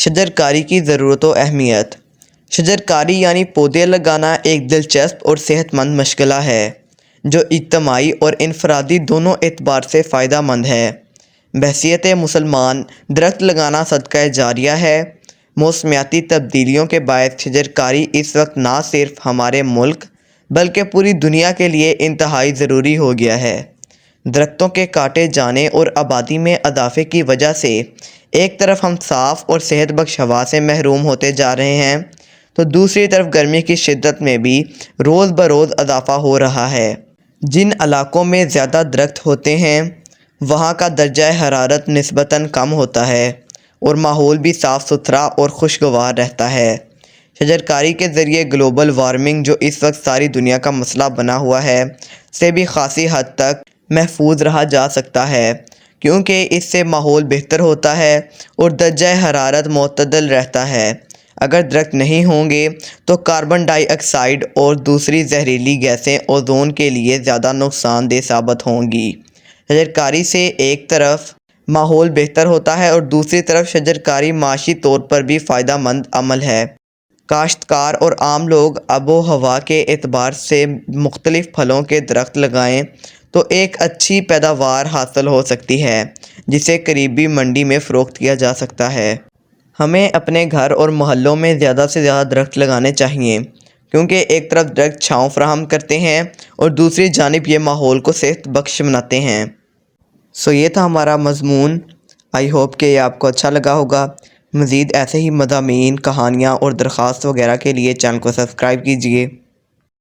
شجرکاری کی ضرورت و اہمیت۔ شجرکاری یعنی پودے لگانا ایک دلچسپ اور صحت مند مشغلہ ہے جو اجتماعی اور انفرادی دونوں اعتبار سے فائدہ مند ہے۔ بحیثیت مسلمان، درخت لگانا صدقہ جاریہ ہے۔ موسمیاتی تبدیلیوں کے باعث شجرکاری اس وقت نہ صرف ہمارے ملک بلکہ پوری دنیا کے لیے انتہائی ضروری ہو گیا ہے۔ درختوں کے کاٹے جانے اور آبادی میں اضافے کی وجہ سے ایک طرف ہم صاف اور صحت بخش ہوا سے محروم ہوتے جا رہے ہیں تو دوسری طرف گرمی کی شدت میں بھی روز بروز اضافہ ہو رہا ہے۔ جن علاقوں میں زیادہ درخت ہوتے ہیں وہاں کا درجہ حرارت نسبتاً کم ہوتا ہے اور ماحول بھی صاف ستھرا اور خوشگوار رہتا ہے۔ شجرکاری کے ذریعے گلوبل وارمنگ جو اس وقت ساری دنیا کا مسئلہ بنا ہوا ہے سے بھی خاصی حد تک محفوظ رہا جا سکتا ہے، کیونکہ اس سے ماحول بہتر ہوتا ہے اور درجہ حرارت معتدل رہتا ہے۔ اگر درخت نہیں ہوں گے تو کاربن ڈائی آکسائیڈ اور دوسری زہریلی گیسیں اوزون کے لیے زیادہ نقصان دہ ثابت ہوں گی۔ شجرکاری سے ایک طرف ماحول بہتر ہوتا ہے اور دوسری طرف شجرکاری معاشی طور پر بھی فائدہ مند عمل ہے۔ کاشتکار اور عام لوگ آب و ہوا کے اعتبار سے مختلف پھلوں کے درخت لگائیں تو ایک اچھی پیداوار حاصل ہو سکتی ہے جسے قریبی منڈی میں فروخت کیا جا سکتا ہے۔ ہمیں اپنے گھر اور محلوں میں زیادہ سے زیادہ درخت لگانے چاہیے، کیونکہ ایک طرف درخت چھاؤں فراہم کرتے ہیں اور دوسری جانب یہ ماحول کو صحت بخش بناتے ہیں۔ یہ تھا ہمارا مضمون۔ آئی ہوپ کہ یہ آپ کو اچھا لگا ہوگا۔ مزید ایسے ہی مضامین، کہانیاں اور درخواست وغیرہ کے لیے چینل کو سبسکرائب کیجیے۔